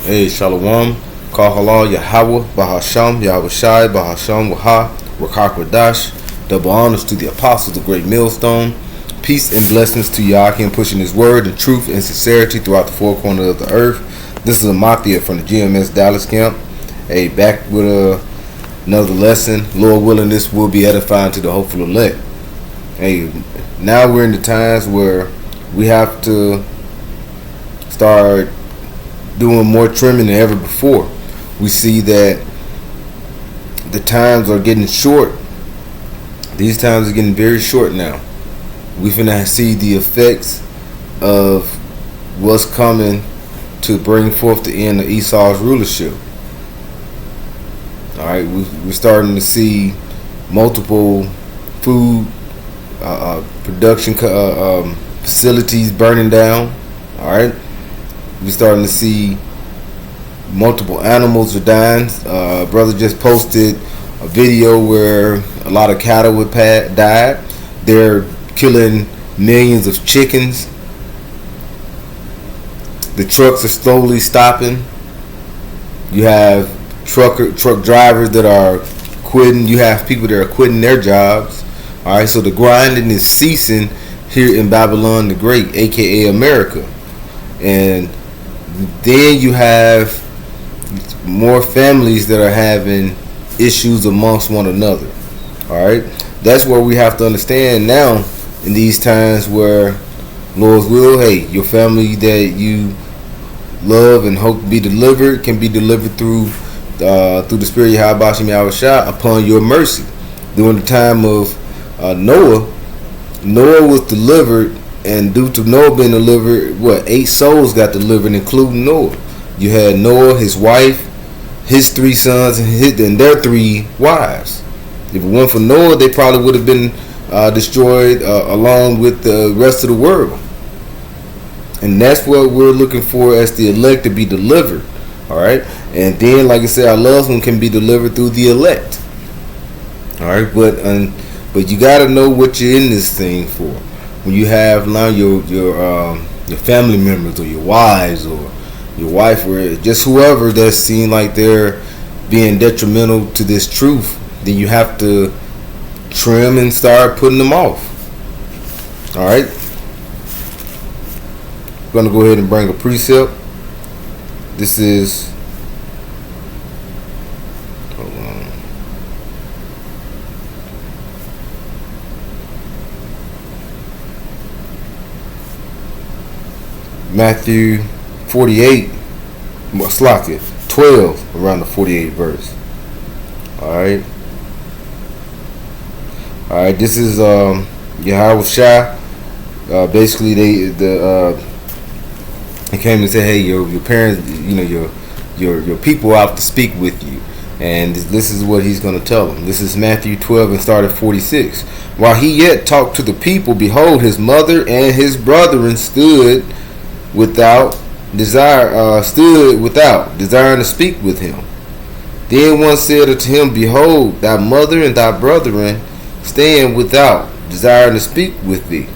Hey, Shalom, Kahala, Yahweh, Bahasham, Yahweh Shai, Bahasham, Waha, Rakak Radash. Double honors to the apostles of Great Millstone. Peace and blessings to Yakin pushing his word and truth and sincerity throughout the four corners of the earth. This is Amathia from the GMS Dallas camp. Hey, back with another lesson. Lord willing, this will be edifying to the hopeful elect. Hey, now we're in the times where we have to start doing more trimming than ever before. We see that the times are getting short. These times are getting very short now. We finna see the effects of what's coming to bring forth the end of Esau's rulership. All right, we're starting to see multiple food production facilities burning down. All right, we're starting to see multiple animals are dying. Brother just posted a video where a lot of cattle would died. They're killing millions of chickens. The trucks are slowly stopping. You have truck drivers that are quitting. You have people that are quitting their jobs. All right, so the grinding is ceasing here in Babylon the Great, aka America. And then you have more families that are having issues amongst one another. All right, that's where we have to understand now in these times where Lord's will, hey, your family that you love and hope to be delivered can be delivered through the spirit of Yahweh Yahweh Shah upon your mercy. During the time of Noah was delivered, and due to Noah being delivered, 8 souls got delivered, including Noah. You had Noah, his wife, his 3 sons, and their 3 wives. If it weren't for Noah, they probably would have been destroyed along with the rest of the world. And that's what we're looking for as the elect to be delivered. All right, and then, like I said, our loved one can be delivered through the elect. All right, but you got to know what you're in this thing for. When you have now your family members or your wives or your wife or just whoever that's seen like they're being detrimental to this truth, then you have to trim and start putting them off. All right, I'm gonna go ahead and bring a precept. This is Matthew 48, 12, around the 48th verse. Alright, this is Yahweh Shah. Basically, they came and said, hey, your parents, your people out to speak with you. And this is what he's going to tell them. This is Matthew 12 and start at 46. While he yet talked to the people, behold, his mother and his brethren stood without, desiring to speak with him. Then one said unto him, behold, thy mother and thy brethren stand without, desiring to speak with thee.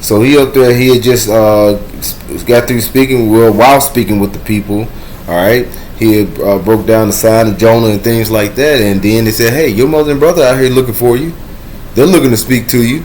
So he up there, he had just got through speaking, while speaking with the people. All right, he had broke down the sign of Jonah and things like that. And then they said, hey, your mother and brother out here looking for you. They're looking to speak to you.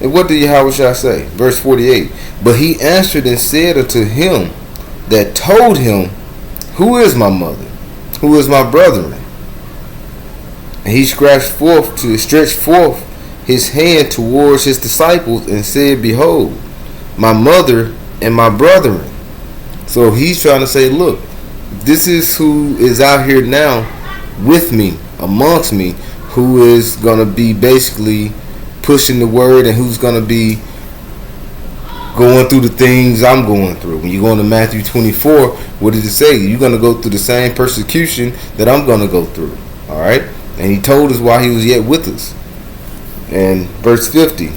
And what did Yahweh Shah say? Verse 48. But he answered and said unto him that told him, who is my mother? Who is my brethren? And he stretched forth his hand towards his disciples and said, behold, my mother and my brethren. So he's trying to say, look, this is who is out here now with me, amongst me, who is going to be basically pushing the word and who's going to be going through the things I'm going through. When you go into Matthew 24, what did it say? You're going to go through the same persecution that I'm going to go through. All right? And he told us while he was yet with us. And verse 50,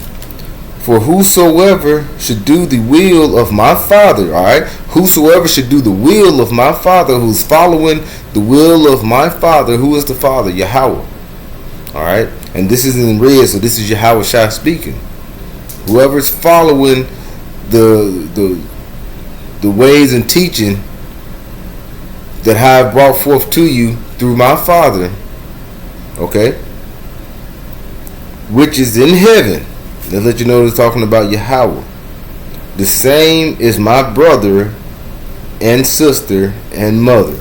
for whosoever should do the will of my Father, all right, whosoever should do the will of my Father, who's following the will of my Father, who is the Father? Yahweh. All right, and this is in red, so this is Yahweh Shah speaking. Whoever's following the ways and teaching that I have brought forth to you through my Father, okay, which is in heaven. Let's let you know it's talking about Yahweh. The same is my brother and sister and mother.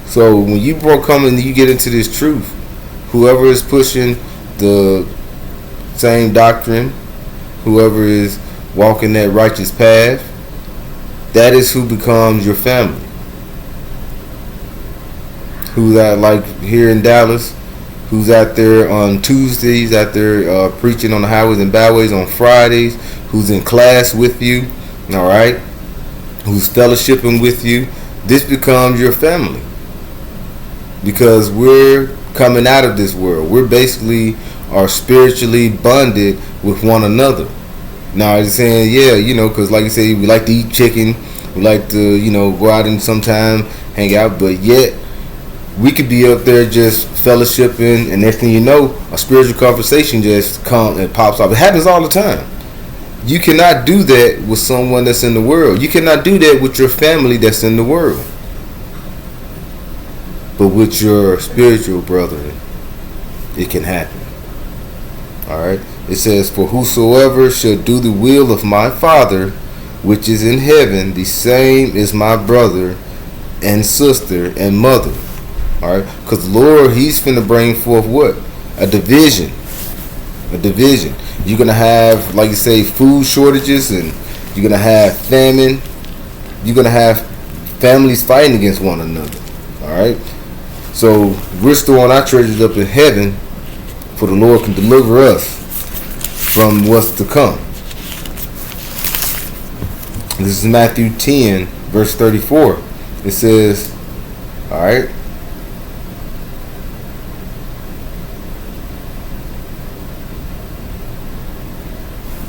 So when you come and you get into this truth, whoever is pushing the same doctrine, whoever is walking that righteous path, that is who becomes your family. Who's out, like here in Dallas, who's out there on Tuesdays, out there preaching on the highways and byways on Fridays, who's in class with you, all right, who's fellowshipping with you. This becomes your family, because we're coming out of this world. We're basically are spiritually bonded with one another. Now, I'm saying, yeah, because like you say, we like to eat chicken, we like to, go out and sometime hang out, but yet we could be up there just fellowshipping, and next thing you know, a spiritual conversation just comes and pops up. It happens all the time. You cannot do that with someone that's in the world. You cannot do that with your family that's in the world. But with your spiritual brethren, it can happen. Alright? It says, for whosoever shall do the will of my Father, which is in heaven, the same is my brother and sister and mother. Alright? Because the Lord, He's finna bring forth what? A division. A division. You're going to have, like you say, food shortages, and you're going to have famine. You're going to have families fighting against one another. Alright? So we're storing our treasures up in heaven, for the Lord can deliver us from what's to come. This is Matthew 10, verse 34. It says, alright,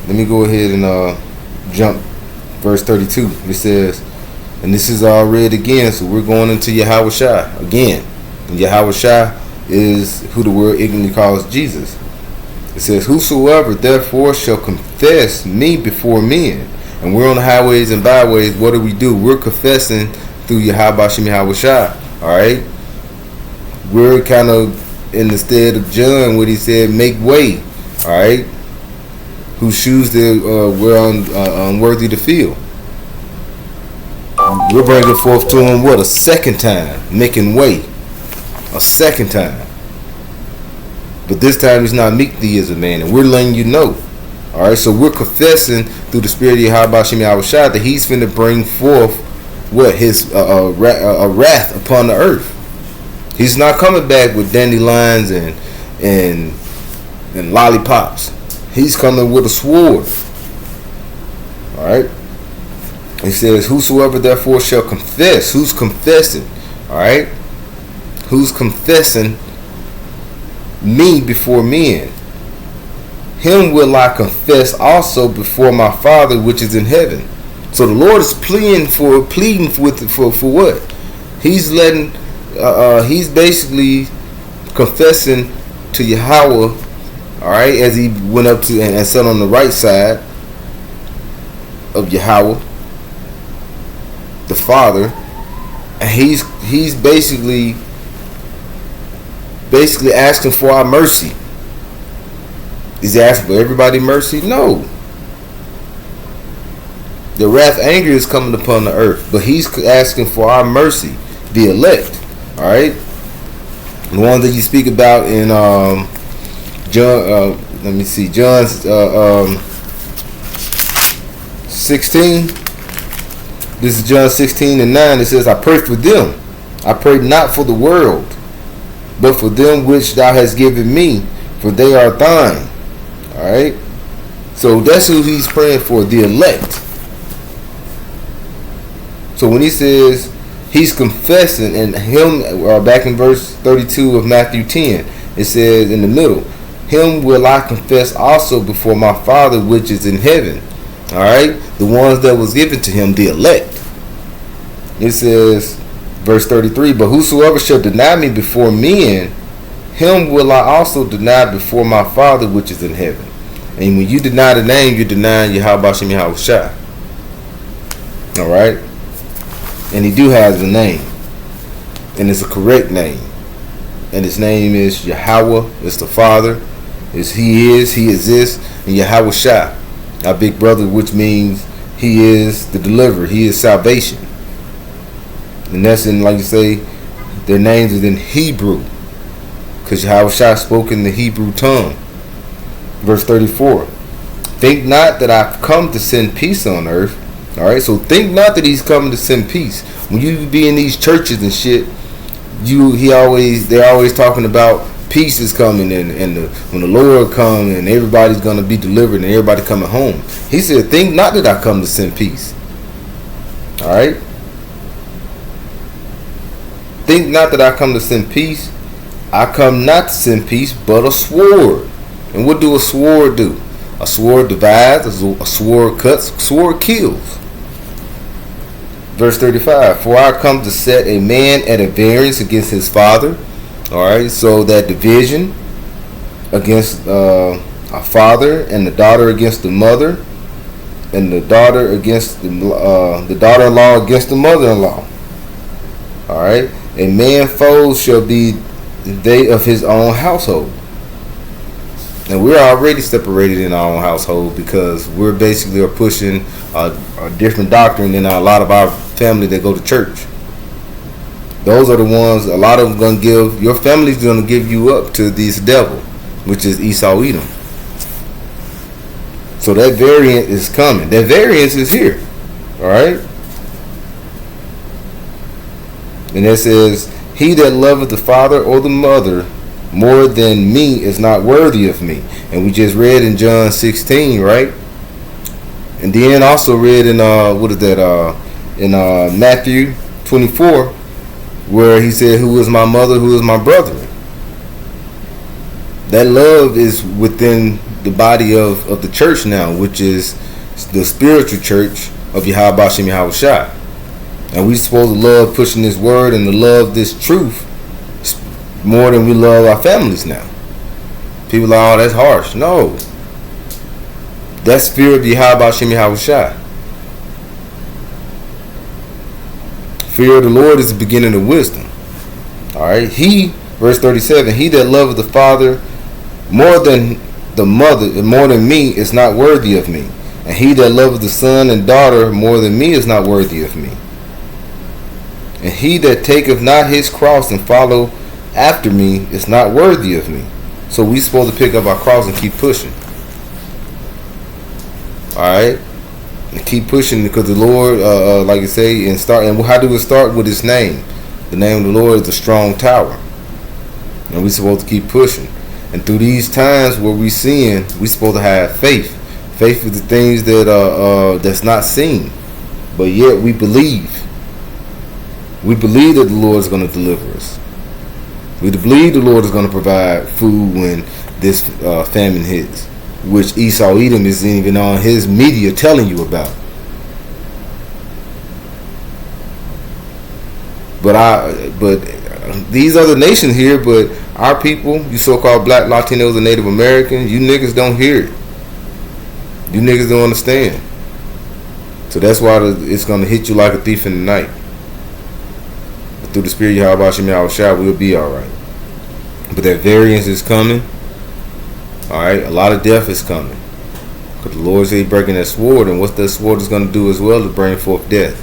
let me go ahead and jump verse 32. It says, and this is all read again, so we're going into Yahweh Shai again. And Yahweh Shai is who the world ignorantly calls Jesus. It says, whosoever therefore shall confess me before men. And we're on the highways and byways. What do? We're confessing through Yahweh Shem Yahweh Shai. Alright? We're kind of in the stead of John when he said, make way. Alright? Whose shoes we're unworthy to fill. We're bringing forth to him what? A second time. Making way. A second time. But this time he's not meek thee as a man. And we're letting you know. Alright, so we're confessing through the spirit of Yahweh Shem Yahweh Shai that he's finna bring forth what? His wrath upon the earth. He's not coming back with dandelions and lollipops. He's coming with a sword. Alright. He says, whosoever therefore shall confess. Who's confessing? Alright. Who's confessing me before men? Him will I confess also before my Father which is in heaven. So the Lord is pleading for what? He's letting he's basically confessing to Yahweh, alright, as he went up to and sat on the right side of Yahweh, the Father, and he's basically asking for our mercy. Is he asking for everybody mercy? No. The wrath, anger is coming upon the earth, but he's asking for our mercy, the elect. All right, the one that you speak about in John. Let me see, John 16. This is John 16:9. It says, "I pray for them. I pray not for the world, but for them which thou hast given me, for they are thine." All right. So that's who he's praying for, the elect. So when he says he's confessing, and him, back in verse 32 of Matthew 10, it says in the middle, "Him will I confess also before my Father which is in heaven." All right, the ones that was given to him, the elect. It says, verse 33, "But whosoever shall deny me before men, him will I also deny before my Father which is in heaven." And when you deny the name, you're denying Yahweh Shem Yahweh Shai. All right. And he do has a name. And it's a correct name. And his name is Yahweh. It's the Father. He exists, and Yahweh Shai, our big brother, which means he is the deliverer. He is salvation. And that's in, like you say, their names is in Hebrew, because Yahweh Shai spoke in the Hebrew tongue. Verse 34. Think not that I've come to send peace on earth. All right, so think not that he's coming to send peace. When you be in these churches and shit, they're always talking about peace is coming, and when the Lord comes and everybody's gonna be delivered and everybody coming home. He said, think not that I come to send peace. All right. Think not that I come to send peace. I come not to send peace, but a sword. And what do a sword do? A sword divides, a sword cuts, a sword kills. Verse 35. For I come to set a man at a variance against his father. Alright, so that division against a father, and the daughter against the mother, and the daughter against the daughter-in-law against the mother-in-law. Alright. A man's foes shall be they of his own household. And we're already separated in our own household, because we're basically are pushing a different doctrine than a lot of our family that go to church. Those are the ones, a lot of them going to give, your family's going to give you up to this devil, which is Esau Edom. So that variant is coming. That variance is here. Alright? And it says, he that loveth the father or the mother more than me is not worthy of me. And we just read in John 16, right? And then also read in Matthew 24, where he said, who is my mother, who is my brother? That love is within the body of the church now, which is the spiritual church of Yahweh Bashem Yahweh Shai. And we supposed to love pushing this word and to love this truth more than we love our families now. People are, oh, that's harsh. No. That's fear of Yahweh Bashem Yahweh Shai. Fear of the Lord is the beginning of wisdom. Alright. Verse 37, he that loveth the father more than the mother, more than me, is not worthy of me. And he that loveth the son and daughter more than me is not worthy of me. And he that taketh not his cross and follow after me is not worthy of me. So we supposed to pick up our cross and keep pushing. Alright. And keep pushing, because the Lord, like you say, and how do we start? With his name? The name of the Lord is a strong tower. And we supposed to keep pushing. And through these times where we sin, we supposed to have faith. Faith is the things that that's not seen, but yet we believe. We believe that the Lord is going to deliver us. We believe the Lord is going to provide food when this famine hits, which Esau Edom isn't even on his media telling you about. But these other nations here, but our people, you so-called black, Latinos, and Native Americans, you niggas don't hear it. You niggas don't understand. So that's why it's going to hit you like a thief in the night. But through the Spirit of Yahweh Bashem Yahweh Shai, we'll be alright. But that variance is coming. Alright, a lot of death is coming. Because the Lord said he's breaking that sword, and what that sword is going to do as well is bring forth death.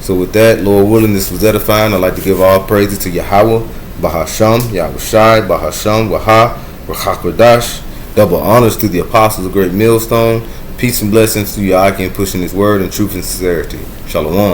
So with that, Lord willing, this was edifying. I'd like to give all praises to Yahweh, Bahasham, Yahweh Shai, Bahasham, Waha, Rachakodash. Double honors to the apostles of Great Millstone. Peace and blessings to Yahweh pushing his word in truth and sincerity. Shalom.